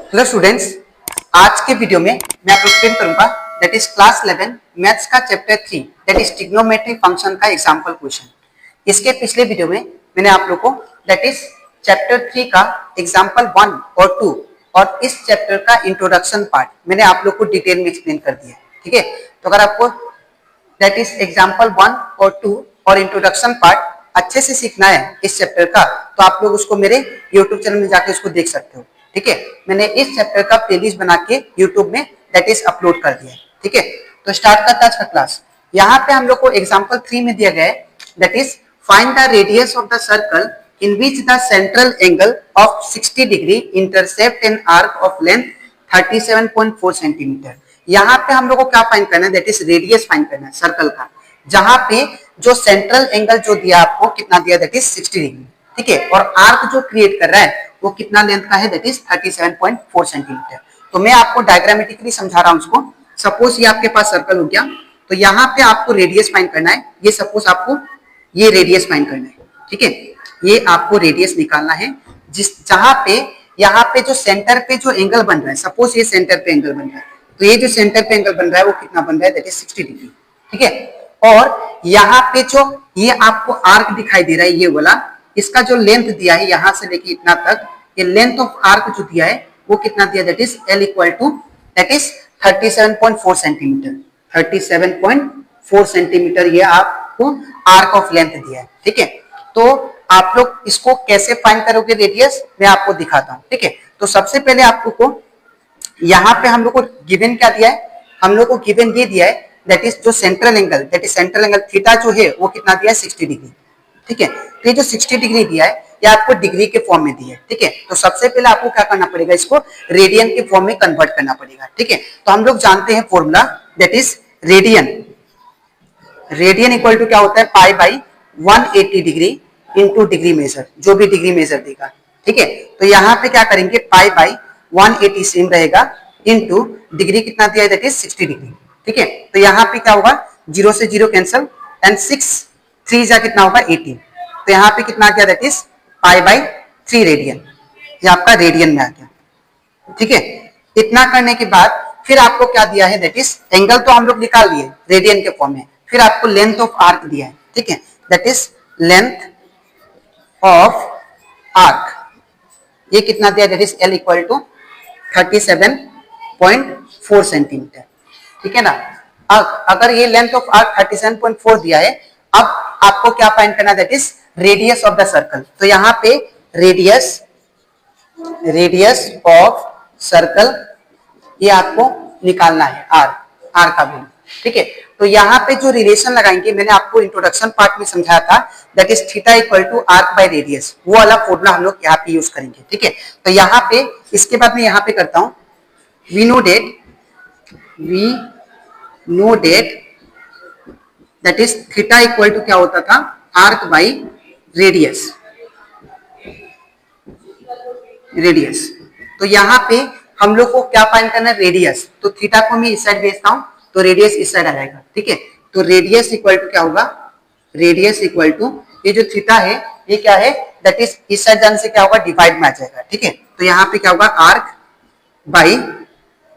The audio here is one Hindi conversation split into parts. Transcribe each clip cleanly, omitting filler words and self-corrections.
हेलो स्टूडेंट्स, आज के वीडियो में मैं आपको एक्सप्लेन करूंगा दैट इज क्लास 11 मैथ्स का chapter 3 that is trigonometry function का एग्जांपल क्वेश्चन। इसके पिछले वीडियो में मैंने आप लोगों को दैट इज चैप्टर 3 का एग्जांपल 1 और 2 और इस चैप्टर का इंट्रोडक्शन पार्ट मैंने आप लोग को डिटेल में एक्सप्लेन कर दिया। ठीक है, तो अगर आपको दैट इज एग्जांपल 1 और 2 और इंट्रोडक्शन पार्ट अच्छे से सीखना है इस चैप्टर का, तो आप लोग उसको मेरे यूट्यूब चैनल में जाके उसको देख सकते हो। ठीक है, मैंने इस चैप्टर का प्लेलिस्ट बना के यूट्यूब में दैट इज अपलोड कर दिया है। ठीक है, तो स्टार्ट करता है आज का क्लास। यहाँ पे हम लोग को एग्जांपल 3 में दिया गया है that is find the radius of the circle in which the central angle of 60 degree intercept an arc of length 37.4 centimetre. यहाँ पे हम लोग को क्या फाइंड करना है, दैट इज रेडियस फाइंड करना है सर्कल का, जहां पे जो सेंट्रल एंगल जो दिया आपको कितना दिया, दैट इज 60 डिग्री। ठीक है, और आर्क जो क्रिएट कर रहा है वो कितना लेंथ का है, दैट इज 37.4 सेंटीमीटर। तो मैं आपको डायग्रामेटिकली समझा रहा हूं उसको। सपोज ये आपके पास सर्कल हो गया, तो यहाँ पे आपको रेडियस फाइंड करना है। ये सपोज आपको ये रेडियस फाइंड करना है। ठीक है, ये आपको रेडियस निकालना है जिस जहां पे यहाँ पे जो सेंटर पे जो एंगल बन रहा है, सपोज ये सेंटर पे एंगल बन रहा है, तो ये जो सेंटर पे एंगल बन रहा है वो कितना बन रहा है, दैट इज 60 डिग्री। ठीक है, और यहाँ पे जो ये आपको आर्क दिखाई दे रहा है ये वाला, इसका जो लेंथ दिया है यहां से लेके इतना तक, ये लेंथ ऑफ आर्क जो दिया है वो कितना दिया, that is L equal to that is 37.4 centimetre. 37.4 centimetre ये आपको आर्क ऑफ लेंथ दिया है। ठीक है, तो आप लोग इसको कैसे फाइंड करोगे रेडियस, मैं आपको दिखाता हूं। ठीक है, तो सबसे पहले आपको को यहाँ पे हम लोग को गिवन क्या दिया है, हम लोग को गिवन ये दिया है दैट इज जो central angle, that is central angle theta जो है वो कितना दिया है, 60 डिग्री। ठीक है, तो ये जो 60 डिग्री दिया है ये आपको डिग्री के फॉर्म में दिया है। ठीक है, तो सबसे पहले आपको क्या करना पड़ेगा, इसको रेडियन के फॉर्म में कन्वर्ट करना पड़ेगा। ठीक है, तो हम लोग जानते हैं formula that is radian. Radian equal to क्या होता है, pi by 180 degree into degree measure, जो भी डिग्री मेजर देगा। ठीक है, तो यहाँ पे क्या करेंगे, पाई बाई 180 सेम रहेगा इंटू डिग्री कितना दिया है, दैट इज 60 डिग्री। ठीक है, तो यहाँ पे क्या होगा, 0 से 0 कैंसिल एंड 6 3 जा कितना होगा 18, तो यहाँ पे कितना आ गया, that is pi by 3 radian. ये आपका रेडियन में आ गया। ठीक है, इतना करने के बाद फिर आपको क्या दिया है, दैट इज एंगल तो हम लोग निकाल लिए रेडियन के फॉर्म में, फिर आपको लेंथ ऑफ आर्क दिया है। ठीक है, that is length of arc ये कितना दिया, that is L equal to 37.4 centimetre. ठीक है ना, अगर ये लेंथ ऑफ आर्क 37.4 दिया है, अब आपको क्या फाइंड करना, that is radius of the circle. तो यहाँ पे रेडियस ऑफ सर्कल ये आपको निकालना है, आर का वैल्यू। ठीक है, तो यहाँ पे जो रिलेशन लगाएंगे मैंने आपको इंट्रोडक्शन पार्ट में समझाया था, that is theta equal to arc by radius, वो वाला फॉर्मूला हम लोग यहाँ पे यूज करेंगे। ठीक है, तो यहाँ पे इसके बाद मैं यहाँ पे करता हूँ, we know that that is theta equal to क्या होता था, आर्क बाई रेडियस। तो यहाँ पे हम लोग को क्या फाइंड करना है, रेडियस। तो थीटा को मैं इस साइड भेजता हूँ तो रेडियस इस साइड आ जाएगा। ठीक है, तो रेडियस इक्वल टू क्या होगा, रेडियस इक्वल टू ये जो थीटा है ये क्या है, दैट इज इस साइड जाने से क्या होगा, डिवाइड में आ जाएगा। ठीक है, तो यहाँ पे क्या होगा, आर्क बाई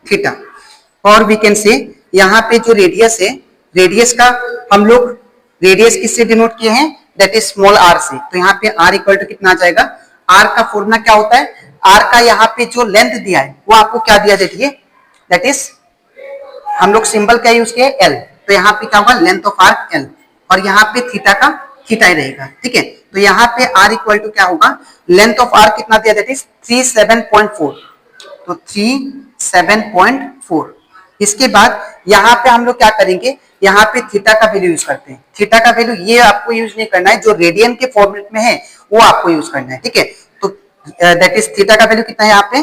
थीटा। और वी कैन से यहाँ पे जो रेडियस है, रेडियस का हम लोग रेडियस किससे डिनोट किए हैं, दैट इज स्मॉल आर से। तो यहाँ पे आर इक्वल टू कितना आ जाएगा, आर का फॉर्मूला क्या होता है, आर का यहाँ पे जो लेंथ दिया है वो आपको क्या दिया, देखिए दैट इज हम लोग सिंबल क्या यूज किए, एल। तो यहाँ पे क्या होगा, लेंथ ऑफ आर्क एल, और यहाँ पे थीटा का थीटा ही रहेगा। ठीक है, तो यहाँ पे आर इक्वल टू क्या होगा, लेंथ ऑफ आर्क कितना दिया, दैट इज 37.4, तो 37.4। इसके बाद यहाँ पे हम लोग क्या करेंगे, यहाँ पे थीटा का वैल्यू यूज करते हैं। थीटा का वैल्यू ये आपको यूज नहीं करना है, जो रेडियन के फॉर्मेट में है वो आपको यूज करना है। ठीक है, तो दैट इज थीटा का वैल्यू कितना है यहाँ पे,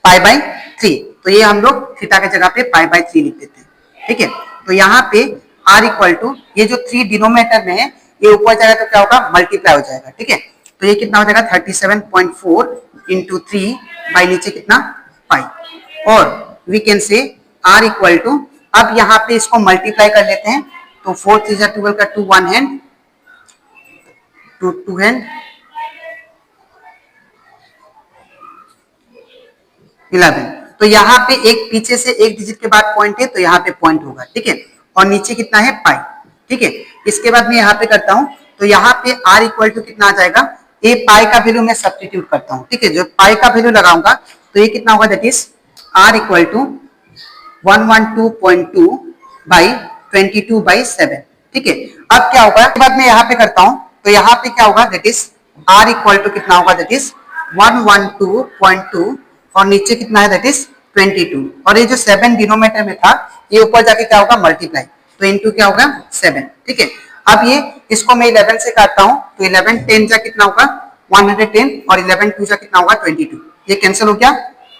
पाई बाई 3, तो ये हम लोग थीटा की जगह पे पाई बाई 3 लिख देते हैं। ठीक है, तो यहाँ पे आर इक्वल टू ये जो 3 डिनोमिनेटर में है ये ऊपर जाएगा तो क्या होगा, मल्टीप्लाई हो जाएगा। ठीक है, तो ये कितना हो जाएगा, 37.4 इंटू 3 बाई नीचे कितना, पाई। और we can say R equal to, अब यहाँ पे इसको मल्टीप्लाई कर लेते हैं, तो 4 3 12 का 2 1 हैंड, 2 हैंड 11। तो यहाँ पे एक पीछे से एक डिजिट के बाद पॉइंट है, तो यहाँ पे पॉइंट होगा, ठीक है। और नीचे कितना है पाई, ठीक है। इसके बाद मैं यहाँ पे करता हूँ, तो यहाँ पे r इक्वल टू कितना आ जाएगा, ए पाई का वैल्यू मैं सब्स्टिट्यूट करता हूँ, ठीक है। जो पाई का वैल्यू लगाऊंगा तो ये कितना होगा, that is r equal to 112.2 by 22/7, ठीक है। अब क्या होगा, इसके बाद मैं यहाँ पे करता हूँ, तो यहाँ पे क्या होगा, that is r equal to कितना होगा, दैट इज 112.2 और नीचे कितना है, दैट इज 22। और ये जो 7 डिनोमिनेटर में था, ये ऊपर जाके क्या होगा, मल्टीप्लाई, तो इनटू क्या होगा 7, ठीक है। अब ये इसको मैं 11 से काटता हूँ, तो 11 10 जा कितना होगा 110 और 11 2 जा कितना होगा 22, ये कैंसिल हो गया।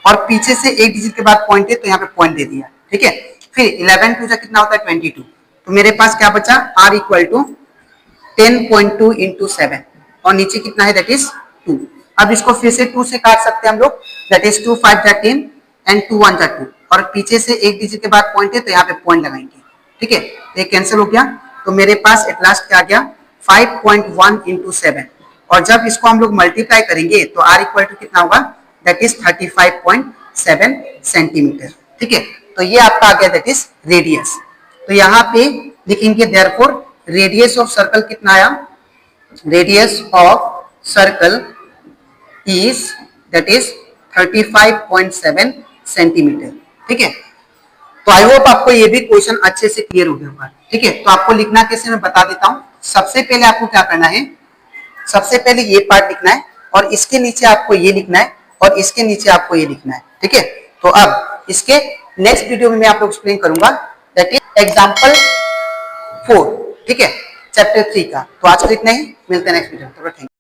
और पीछे से एक डिजिट के बाद पॉइंट है, तो यहाँ पे पॉइंट दे दिया, ठीक है। फिर 11 2 जा कितना होता है 22, तो मेरे पास क्या बचा, r इक्वल टू 10.2 इंटू 7 और नीचे कितना है, दैट इज 2। अब इसको फिर से 2 से काट सकते हैं हम लोग, दैट इज 2 5 जा 10 एंड 2 1 जा 2 और पीछे से एक डिजिट के बाद पॉइंट है, तो यहाँ पे पॉइंट लगाएंगे, ठीक है। ये कैंसिल हो गया, तो मेरे पास एट लास्ट क्या आ गया 5.1 इंटू 7 और जब इसको हम लोग मल्टीप्लाई करेंगे तो r इक्वल टू कितना होगा, दैट इज 35.7 सेंटीमीटर, ठीक है। तो ये आपका आ गया, दैट इज रेडियस। तो यहाँ पे लिखेंगे देयरफॉर रेडियस ऑफ सर्कल कितना आया, radius of circle is that is 35.7 centimetre, ठीक है। तो आई होप आपको ये भी क्वेश्चन अच्छे से क्लियर हो गया होगा, ठीक है। तो आपको लिखना कैसे मैं बता देता हूँ। सबसे पहले आपको क्या करना है, सबसे पहले ये पार्ट लिखना है और इसके नीचे आपको ये लिखना है और इसके नीचे आपको ये लिखना है, ठीक है। तो अब इसके नेक्स्ट वीडियो में मैं आपको एक्सप्लेन करूंगा, दैट इज एग्जांपल 4, ठीक है, चैप्टर 3 का। तो आज को इतना ही, मिलते हैं नेक्स्ट वीडियो में।